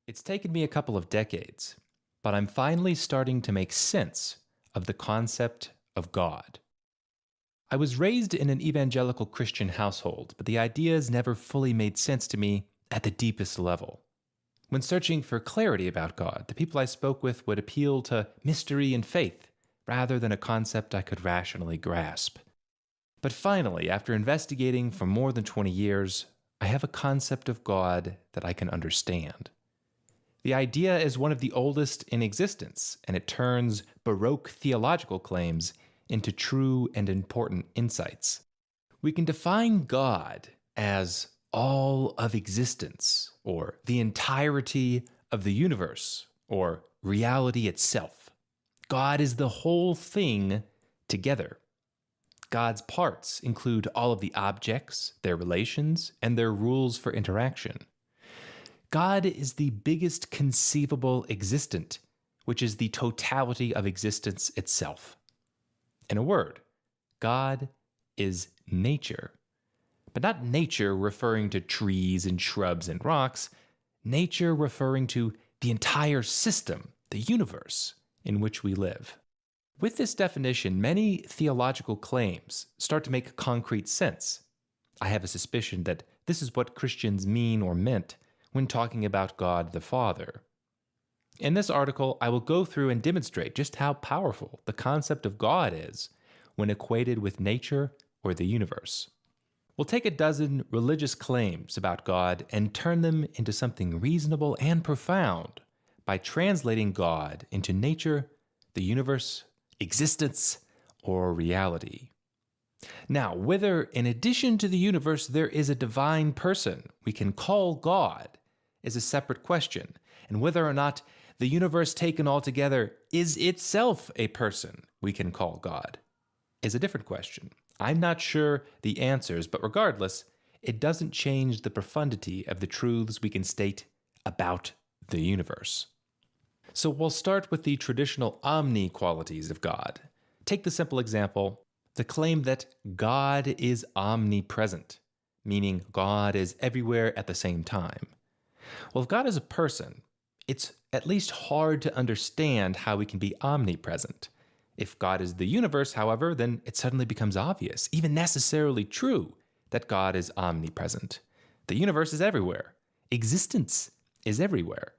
It's taken me a couple of decades, but I'm finally starting to make sense of the concept of God. I was raised in an evangelical Christian household, but the ideas never fully made sense to me at the deepest level. When searching for clarity about God, the people I spoke with would appeal to mystery and faith rather than a concept I could rationally grasp. But finally, after investigating for more than 20 years, I have a concept of God that I can understand. The idea is one of the oldest in existence, and it turns Baroque theological claims into true and important insights. We can define God as all of existence, or the entirety of the universe, or reality itself. God is the whole thing together. God's parts include all of the objects, their relations, and their rules for interaction. God is the biggest conceivable existent, which is the totality of existence itself. In a word, God is nature. But not nature referring to trees and shrubs and rocks, nature referring to the entire system, the universe, in which we live. With this definition, many theological claims start to make concrete sense. I have a suspicion that this is what Christians mean or meant when talking about God the Father. In this article, I will go through and demonstrate just how powerful the concept of God is when equated with nature or the universe. We'll take a dozen religious claims about God and turn them into something reasonable and profound by translating God into nature, the universe, existence, or reality. Now, whether in addition to the universe there is a divine person we can call God is a separate question, and whether or not the universe taken altogether is itself a person we can call God is a different question. I'm not sure the answers, but regardless, it doesn't change the profundity of the truths we can state about the universe. So we'll start with the traditional omni qualities of God. Take the simple example, the claim that God is omnipresent, meaning God is everywhere at the same time. Well, if God is a person, it's at least hard to understand how he can be omnipresent. If God is the universe, however, then it suddenly becomes obvious, even necessarily true, that God is omnipresent. The universe is everywhere. Existence is everywhere.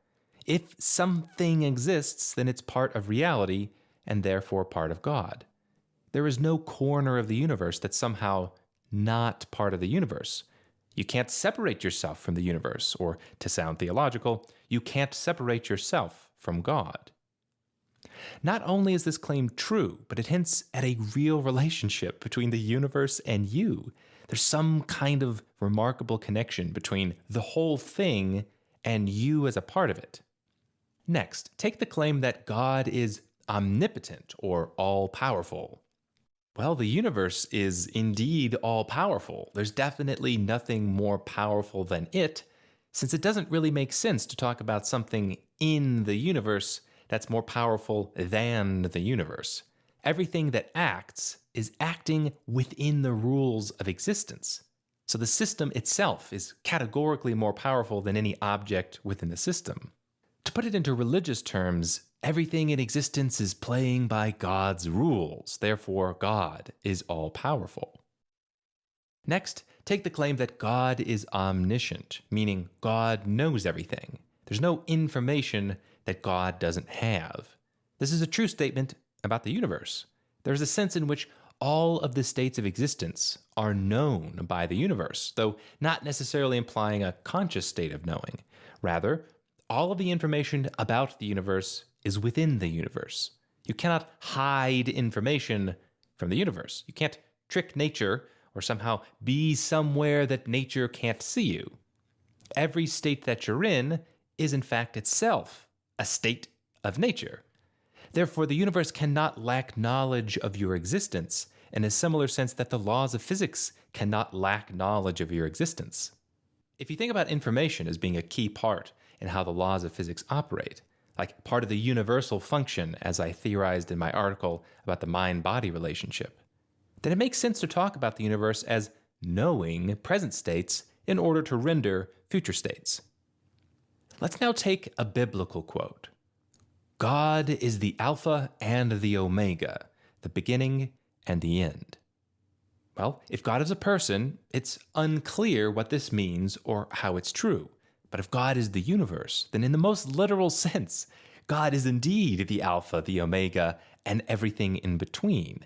If something exists, then it's part of reality and therefore part of God. There is no corner of the universe that's somehow not part of the universe. You can't separate yourself from the universe, or to sound theological, you can't separate yourself from God. Not only is this claim true, but it hints at a real relationship between the universe and you. There's some kind of remarkable connection between the whole thing and you as a part of it. Next, take the claim that God is omnipotent or all-powerful. Well, the universe is indeed all-powerful. There's definitely nothing more powerful than it, since it doesn't really make sense to talk about something in the universe that's more powerful than the universe. Everything that acts is acting within the rules of existence. So the system itself is categorically more powerful than any object within the system. To put it into religious terms, everything in existence is playing by God's rules, therefore God is all-powerful. Next, take the claim that God is omniscient, meaning God knows everything. There's no information that God doesn't have. This is a true statement about the universe. There's a sense in which all of the states of existence are known by the universe, though not necessarily implying a conscious state of knowing. Rather, all of the information about the universe is within the universe. You cannot hide information from the universe. You can't trick nature or somehow be somewhere that nature can't see you. Every state that you're in is in fact itself a state of nature. Therefore, the universe cannot lack knowledge of your existence in a similar sense that the laws of physics cannot lack knowledge of your existence. If you think about information as being a key part in how the laws of physics operate, like part of the universal function as I theorized in my article about the mind-body relationship, then it makes sense to talk about the universe as knowing present states in order to render future states. Let's now take a biblical quote. God is the Alpha and the Omega, the beginning and the end. Well, if God is a person, it's unclear what this means or how it's true. But if God is the universe, then in the most literal sense, God is indeed the Alpha, the Omega, and everything in between.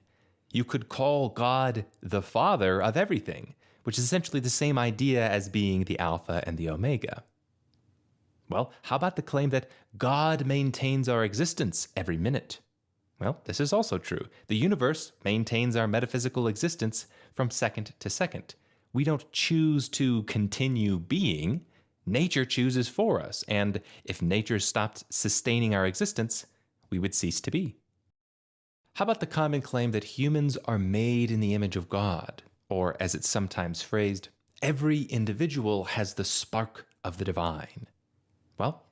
You could call God the Father of everything, which is essentially the same idea as being the Alpha and the Omega. Well, how about the claim that God maintains our existence every minute? Well, this is also true. The universe maintains our metaphysical existence from second to second. We don't choose to continue being. Nature chooses for us, and if nature stopped sustaining our existence, we would cease to be. How about the common claim that humans are made in the image of God? Or, as it's sometimes phrased, every individual has the spark of the divine. Well,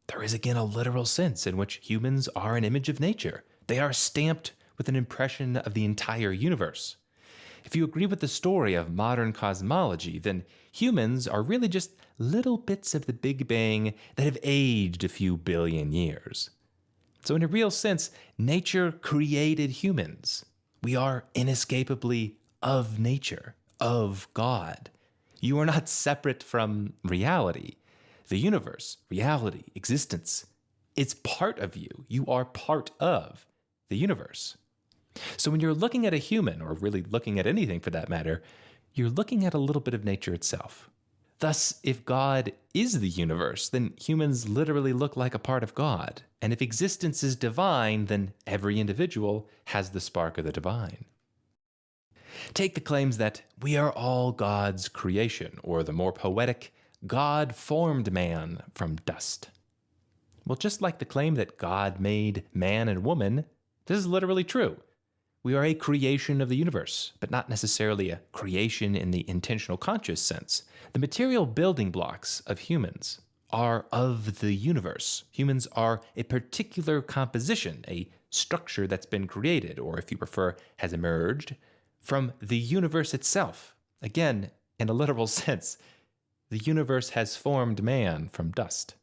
there is again a literal sense in which humans are an image of nature. They are stamped with an impression of the entire universe. If you agree with the story of modern cosmology, then humans are really just little bits of the Big Bang that have aged a few billion years. So in a real sense, nature created humans. We are inescapably of nature, of God. You are not separate from reality. The universe, reality, existence, it's part of you. You are part of the universe. So when you're looking at a human, or really looking at anything for that matter, you're looking at a little bit of nature itself. Thus, if God is the universe, then humans literally look like a part of God. And if existence is divine, then every individual has the spark of the divine. Take the claims that we are all God's creation, or the more poetic, God formed man from dust. Well, just like the claim that God made man and woman, this is literally true. We are a creation of the universe, but not necessarily a creation in the intentional conscious sense. The material building blocks of humans are of the universe. Humans are a particular composition, a structure that's been created, or if you prefer, has emerged from the universe itself. Again, in a literal sense, the universe has formed man from dust.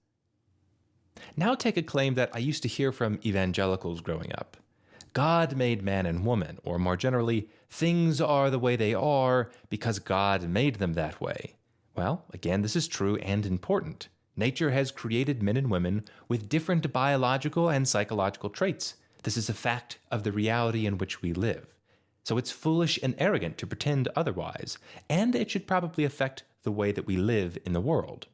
Now take a claim that I used to hear from evangelicals growing up. God made man and woman, or more generally, things are the way they are because God made them that way. Well, again, this is true and important. Nature has created men and women with different biological and psychological traits. This is a fact of the reality in which we live. So it's foolish and arrogant to pretend otherwise, and it should probably affect the way that we live in the world.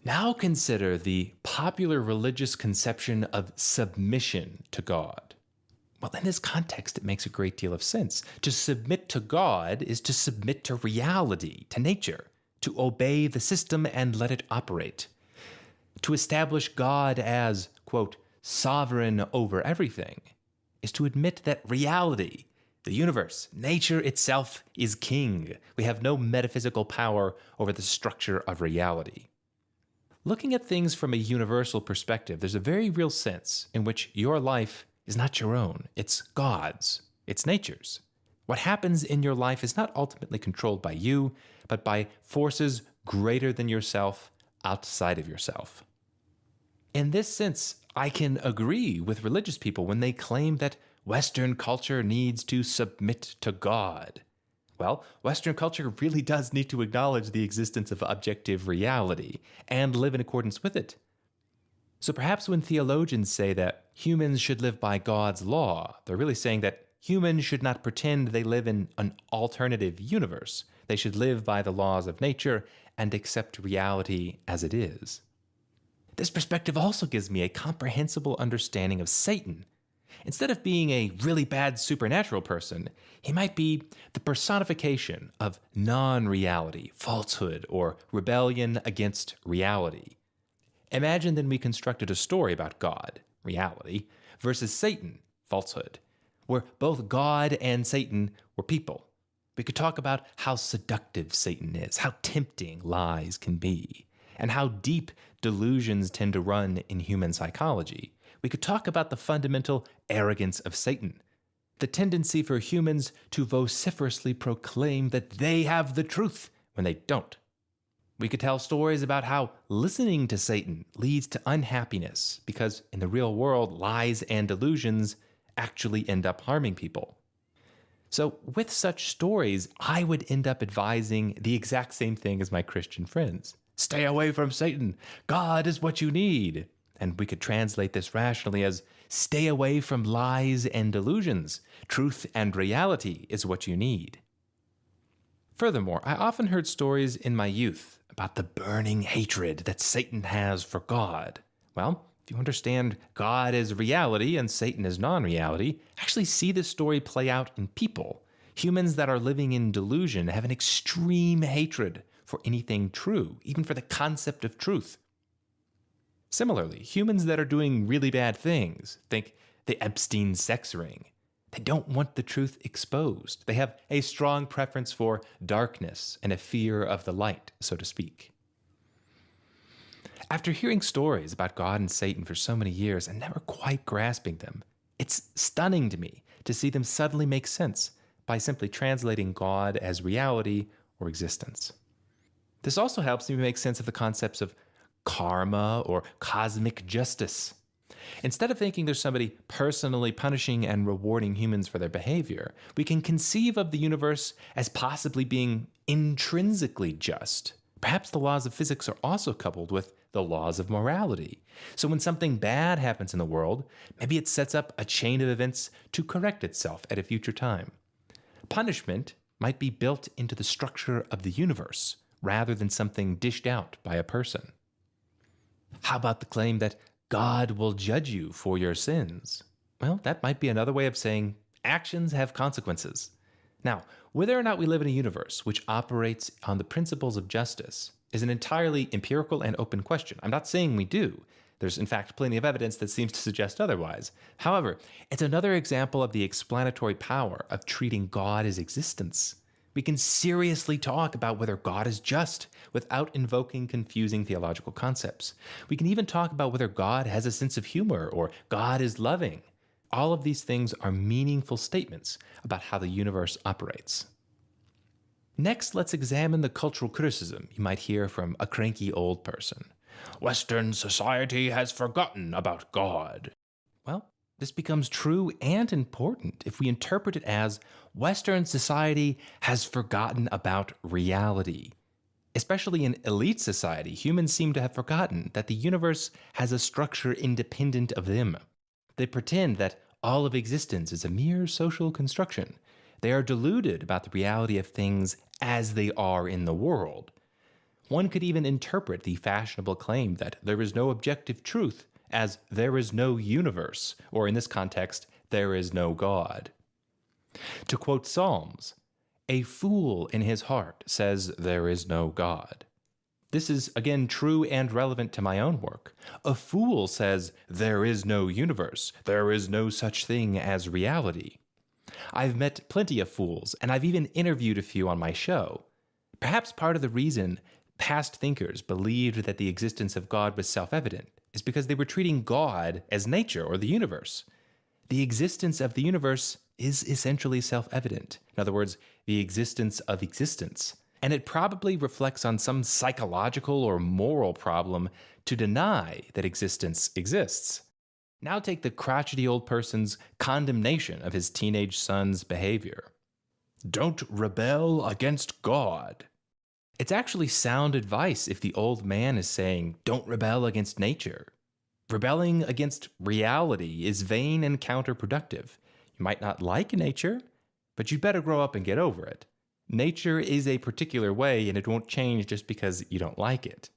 Now consider the popular religious conception of submission to God. Well, in this context, it makes a great deal of sense. To submit to God is to submit to reality, to nature, to obey the system and let it operate. To establish God as, quote, sovereign over everything is to admit that reality, the universe, nature itself is king. We have no metaphysical power over the structure of reality. Looking at things from a universal perspective, there's a very real sense in which your life is not your own. It's God's. It's nature's. What happens in your life is not ultimately controlled by you, but by forces greater than yourself, outside of yourself. In this sense, I can agree with religious people when they claim that Western culture needs to submit to God. Well, Western culture really does need to acknowledge the existence of objective reality and live in accordance with it. So perhaps when theologians say that humans should live by God's law, they're really saying that humans should not pretend they live in an alternative universe. They should live by the laws of nature and accept reality as it is. This perspective also gives me a comprehensible understanding of Satan. Instead of being a really bad supernatural person, he might be the personification of non-reality, falsehood, or rebellion against reality. Imagine then we constructed a story about God, reality, versus Satan, falsehood, where both God and Satan were people. We could talk about how seductive Satan is, how tempting lies can be, and how deep delusions tend to run in human psychology. We could talk about the fundamental arrogance of Satan, the tendency for humans to vociferously proclaim that they have the truth when they don't. We could tell stories about how listening to Satan leads to unhappiness because in the real world, lies and delusions actually end up harming people. So, with such stories, I would end up advising the exact same thing as my Christian friends. Stay away from Satan. God is what you need. And we could translate this rationally as stay away from lies and delusions. Truth and reality is what you need. Furthermore, I often heard stories in my youth about the burning hatred that Satan has for God. Well, if you understand God as reality and Satan as non-reality, actually see this story play out in people. Humans that are living in delusion have an extreme hatred for anything true, even for the concept of truth. Similarly, humans that are doing really bad things, think the Epstein sex ring, they don't want the truth exposed. They have a strong preference for darkness and a fear of the light, so to speak. After hearing stories about God and Satan for so many years and never quite grasping them, it's stunning to me to see them suddenly make sense by simply translating God as reality or existence. This also helps me make sense of the concepts of karma or cosmic justice. Instead of thinking there's somebody personally punishing and rewarding humans for their behavior, we can conceive of the universe as possibly being intrinsically just. Perhaps the laws of physics are also coupled with the laws of morality. So when something bad happens in the world, maybe it sets up a chain of events to correct itself at a future time. Punishment might be built into the structure of the universe rather than something dished out by a person. How about the claim that God will judge you for your sins? Well, that might be another way of saying actions have consequences. Now, whether or not we live in a universe which operates on the principles of justice is an entirely empirical and open question. I'm not saying we do. There's, in fact, plenty of evidence that seems to suggest otherwise. However, it's another example of the explanatory power of treating God as existence. We can seriously talk about whether God is just without invoking confusing theological concepts. We can even talk about whether God has a sense of humor or God is loving. All of these things are meaningful statements about how the universe operates. Next, let's examine the cultural criticism you might hear from a cranky old person. Western society has forgotten about God. Well, this becomes true and important if we interpret it as Western society has forgotten about reality. Especially in elite society, humans seem to have forgotten that the universe has a structure independent of them. They pretend that all of existence is a mere social construction. They are deluded about the reality of things as they are in the world. One could even interpret the fashionable claim that there is no objective truth as there is no universe, or in this context, there is no God. To quote Psalms, a fool in his heart says there is no God. This is, again, true and relevant to my own work. A fool says there is no universe, there is no such thing as reality. I've met plenty of fools, and I've even interviewed a few on my show. Perhaps part of the reason past thinkers believed that the existence of God was self-evident is because they were treating God as nature or the universe. The existence of the universe is essentially self-evident. In other words, the existence of existence. And it probably reflects on some psychological or moral problem to deny that existence exists. Now take the crotchety old person's condemnation of his teenage son's behavior. Don't rebel against God. It's actually sound advice if the old man is saying, don't rebel against nature. Rebelling against reality is vain and counterproductive. You might not like nature, but you'd better grow up and get over it. Nature is a particular way, and it won't change just because you don't like it.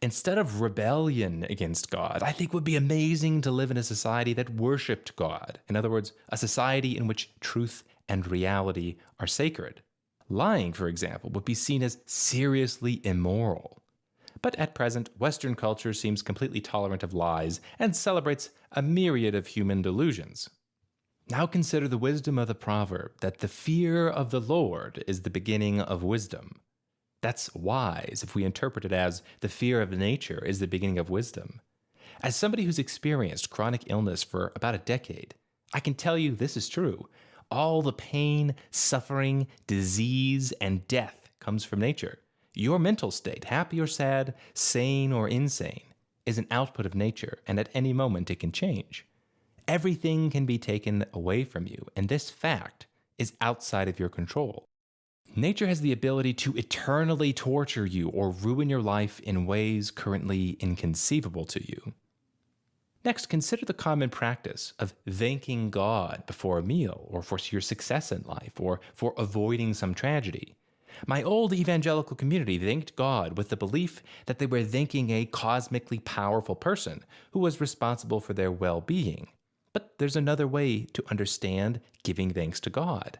Instead of rebellion against God, I think it would be amazing to live in a society that worshipped God. In other words, a society in which truth and reality are sacred. Lying, for example, would be seen as seriously immoral. But at present, Western culture seems completely tolerant of lies and celebrates a myriad of human delusions. Now consider the wisdom of the proverb that the fear of the Lord is the beginning of wisdom. That's wise if we interpret it as the fear of nature is the beginning of wisdom. As somebody who's experienced chronic illness for about a decade, I can tell you this is true. All the pain, suffering, disease, and death comes from nature. Your mental state, happy or sad, sane or insane, is an output of nature, and at any moment it can change. Everything can be taken away from you, and this fact is outside of your control. Nature has the ability to eternally torture you or ruin your life in ways currently inconceivable to you. Next, consider the common practice of thanking God before a meal, or for your success in life, or for avoiding some tragedy. My old evangelical community thanked God with the belief that they were thanking a cosmically powerful person who was responsible for their well-being. But there's another way to understand giving thanks to God.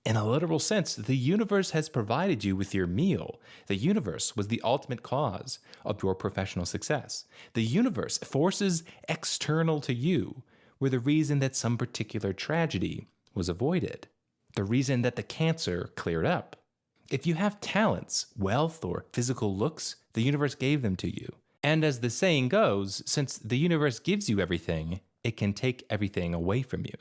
In a literal sense, the universe has provided you with your meal. The universe was the ultimate cause of your professional success. The universe, forces external to you, were the reason that some particular tragedy was avoided, the reason that the cancer cleared up. If you have talents, wealth, or physical looks, the universe gave them to you. And as the saying goes, since the universe gives you everything, it can take everything away from you.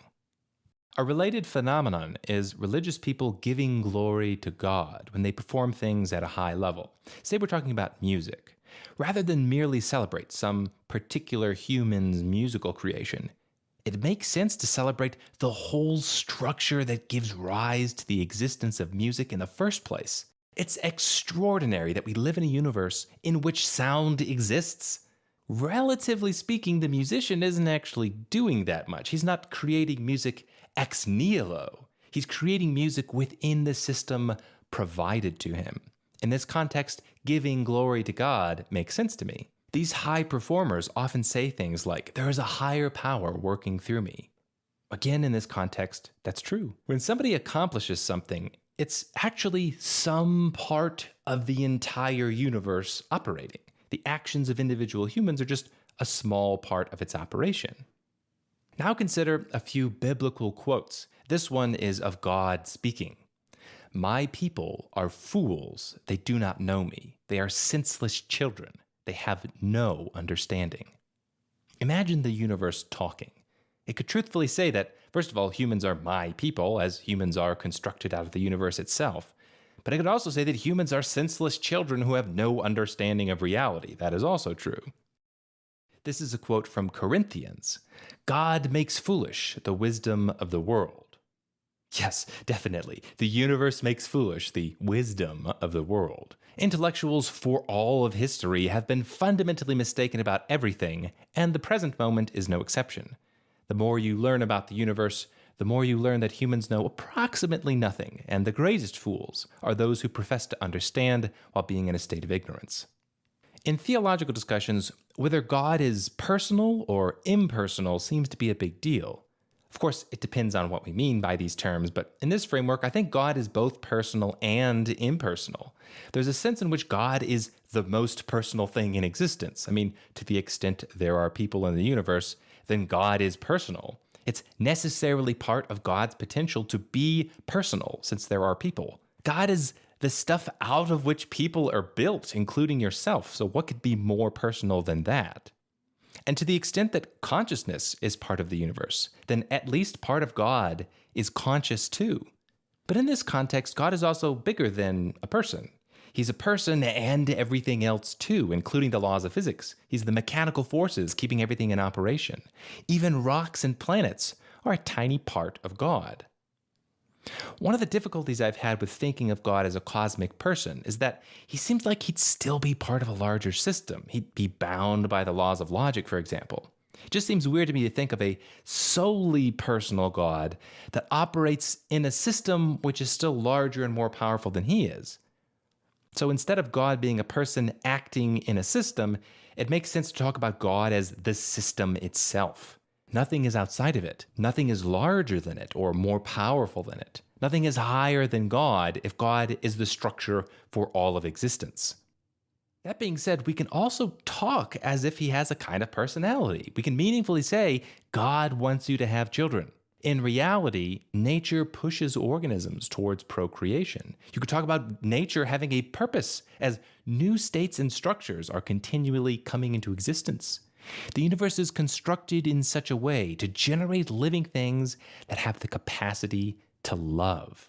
A related phenomenon is religious people giving glory to God when they perform things at a high level. Say we're talking about music. Rather than merely celebrate some particular human's musical creation, it makes sense to celebrate the whole structure that gives rise to the existence of music in the first place. It's extraordinary that we live in a universe in which sound exists. Relatively speaking, the musician isn't actually doing that much. He's not creating music ex nihilo. He's creating music within the system provided to him. In this context, giving glory to God makes sense to me. These high performers often say things like, "There is a higher power working through me." Again, in this context, that's true. When somebody accomplishes something, it's actually some part of the entire universe operating. The actions of individual humans are just a small part of its operation. Now consider a few biblical quotes. This one is of God speaking. "My people are fools. They do not know me. They are senseless children. They have no understanding." Imagine the universe talking. It could truthfully say that, first of all, humans are my people, as humans are constructed out of the universe itself. But it could also say that humans are senseless children who have no understanding of reality. That is also true. This is a quote from Corinthians. "God makes foolish the wisdom of the world." Yes, definitely. The universe makes foolish the wisdom of the world. Intellectuals for all of history have been fundamentally mistaken about everything, and the present moment is no exception. The more you learn about the universe, the more you learn that humans know approximately nothing, and the greatest fools are those who profess to understand while being in a state of ignorance. In theological discussions, whether God is personal or impersonal seems to be a big deal. Of course, it depends on what we mean by these terms, but in this framework, I think God is both personal and impersonal. There's a sense in which God is the most personal thing in existence. I mean, to the extent there are people in the universe, then God is personal. It's necessarily part of God's potential to be personal, since there are people. God is the stuff out of which people are built, including yourself, so what could be more personal than that? And to the extent that consciousness is part of the universe, then at least part of God is conscious too. But in this context, God is also bigger than a person. He's a person and everything else too, including the laws of physics. He's the mechanical forces keeping everything in operation. Even rocks and planets are a tiny part of God. One of the difficulties I've had with thinking of God as a cosmic person is that he seems like he'd still be part of a larger system. He'd be bound by the laws of logic, for example. It just seems weird to me to think of a solely personal God that operates in a system which is still larger and more powerful than he is. So instead of God being a person acting in a system, it makes sense to talk about God as the system itself. Nothing is outside of it. Nothing is larger than it or more powerful than it. Nothing is higher than God if God is the structure for all of existence. That being said, we can also talk as if he has a kind of personality. We can meaningfully say, God wants you to have children. In reality, nature pushes organisms towards procreation. You could talk about nature having a purpose as new states and structures are continually coming into existence. The universe is constructed in such a way to generate living things that have the capacity to love.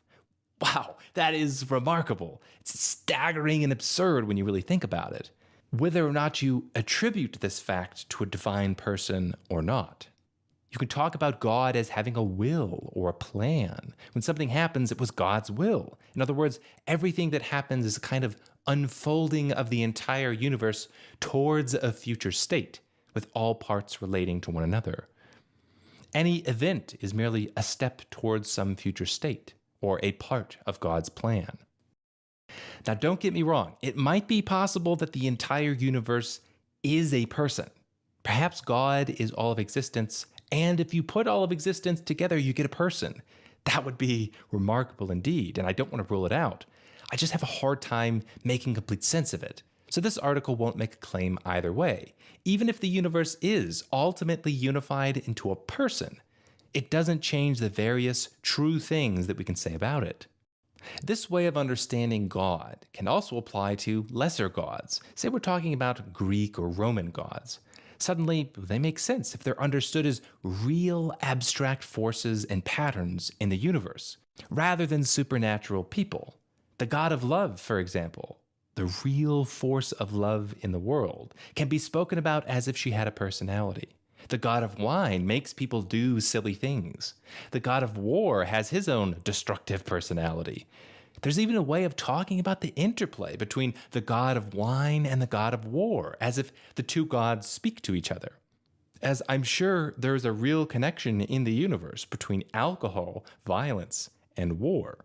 Wow, That is remarkable. It's staggering and absurd when you really think about it, whether or not you attribute this fact to a divine person or not. You can talk about God as having a will or a plan. When something happens, it was God's will. In other words, everything that happens is a kind of unfolding of the entire universe towards a future state, with all parts relating to one another. Any event is merely a step towards some future state, or a part of God's plan. Now, don't get me wrong. It might be possible that the entire universe is a person. Perhaps God is all of existence, and if you put all of existence together, you get a person. That would be remarkable indeed, and I don't want to rule it out. I just have a hard time making complete sense of it. So this article won't make a claim either way. Even if the universe is ultimately unified into a person, it doesn't change the various true things that we can say about it. This way of understanding God can also apply to lesser gods. Say we're talking about Greek or Roman gods. Suddenly, they make sense if they're understood as real abstract forces and patterns in the universe, rather than supernatural people. The god of love, for example, the real force of love in the world, can be spoken about as if she had a personality. The god of wine makes people do silly things. The god of war has his own destructive personality. There's even a way of talking about the interplay between the god of wine and the god of war, as if the two gods speak to each other. As I'm sure there's a real connection in the universe between alcohol, violence, and war.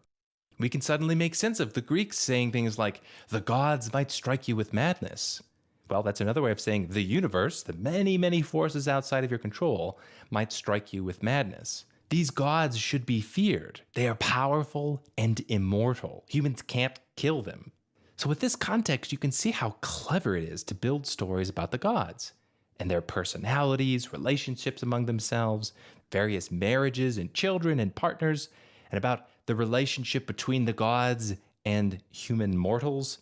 We can suddenly make sense of the Greeks saying things like, the gods might strike you with madness. Well, that's another way of saying the universe, the many, many forces outside of your control, might strike you with madness. These gods should be feared. They are powerful and immortal. Humans can't kill them. So with this context, you can see how clever it is to build stories about the gods and their personalities, relationships among themselves, various marriages and children and partners, and about the relationship between the gods and human mortals.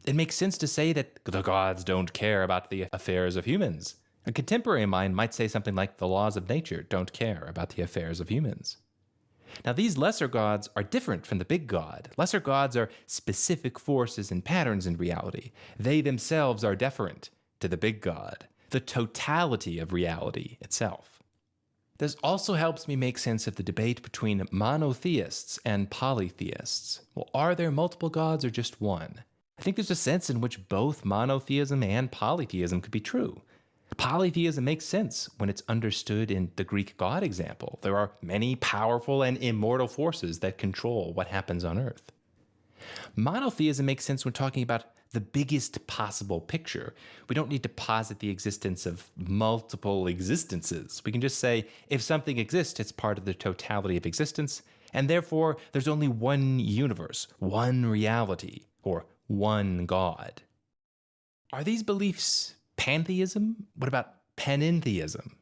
It makes sense to say that the gods don't care about the affairs of humans. A contemporary of mine might say something like the laws of nature don't care about the affairs of humans. Now, these lesser gods are different from the big god. Lesser gods are specific forces and patterns in reality. They themselves are deferent to the big god, the totality of reality itself. This also helps me make sense of the debate between monotheists and polytheists. Well, are there multiple gods or just one? I think there's a sense in which both monotheism and polytheism could be true. Polytheism makes sense when it's understood in the Greek god example. There are many powerful and immortal forces that control what happens on Earth. Monotheism makes sense when talking about the biggest possible picture. We don't need to posit the existence of multiple existences. We can just say, if something exists, it's part of the totality of existence, and therefore there's only one universe, one reality, or one God. Are these beliefs pantheism? What about panentheism?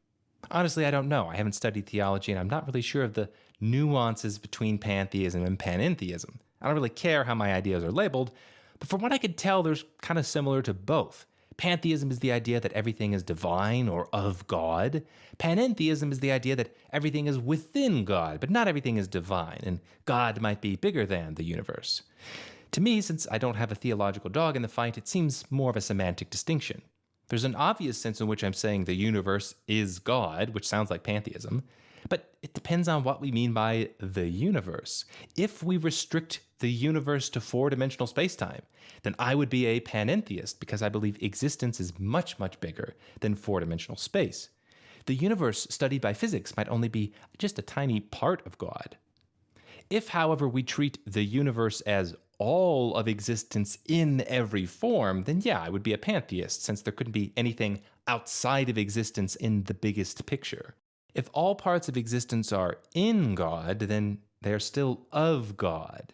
Honestly, I don't know. I haven't studied theology, and I'm not really sure of the nuances between pantheism and panentheism. I don't really care how my ideas are labeled, but from what I could tell, there's kind of similar to both. Pantheism is the idea that everything is divine or of God. Panentheism is the idea that everything is within God, but not everything is divine, and God might be bigger than the universe. To me, since I don't have a theological dog in the fight, it seems more of a semantic distinction. There's an obvious sense in which I'm saying the universe is God, which sounds like pantheism, but it depends on what we mean by the universe. If we restrict the universe to four-dimensional spacetime, then I would be a panentheist because I believe existence is much, much bigger than four-dimensional space. The universe studied by physics might only be just a tiny part of God. If, however, we treat the universe as all of existence in every form, then yeah, I would be a pantheist, since there couldn't be anything outside of existence in the biggest picture. If all parts of existence are in God, then they're still of God,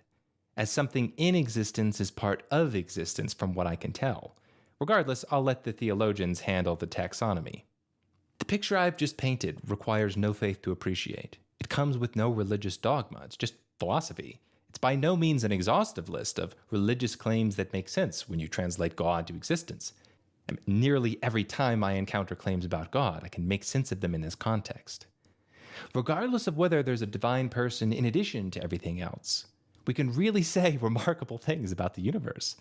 as something in existence is part of existence from what I can tell. Regardless, I'll let the theologians handle the taxonomy. The picture I've just painted requires no faith to appreciate. It comes with no religious dogma, it's just philosophy. It's by no means an exhaustive list of religious claims that make sense when you translate God to existence. And nearly every time I encounter claims about God, I can make sense of them in this context. Regardless of whether there's a divine person in addition to everything else, we can really say remarkable things about the universe.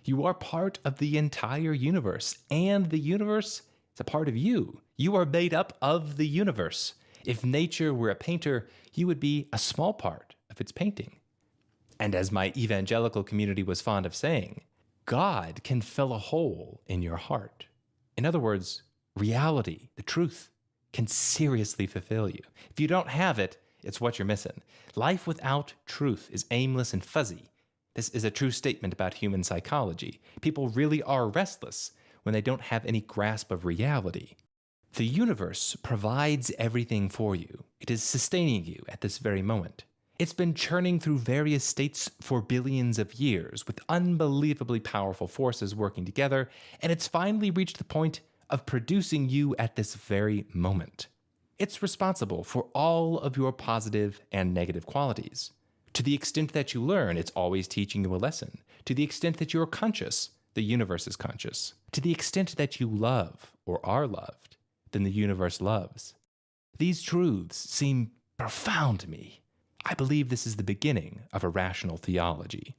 You are part of the entire universe, and the universe is a part of you. You are made up of the universe. If nature were a painter, you would be a small part of its painting. And as my evangelical community was fond of saying, God can fill a hole in your heart. In other words, reality, the truth, can seriously fulfill you. If you don't have it, it's what you're missing. Life without truth is aimless and fuzzy. This is a true statement about human psychology. People really are restless when they don't have any grasp of reality. The universe provides everything for you. It is sustaining you at this very moment. It's been churning through various states for billions of years with unbelievably powerful forces working together, and it's finally reached the point of producing you at this very moment. It's responsible for all of your positive and negative qualities. To the extent that you learn, it's always teaching you a lesson. To the extent that you're conscious, the universe is conscious. To the extent that you love or are loved, then the universe loves. These truths seem profound to me. I believe this is the beginning of a rational theology.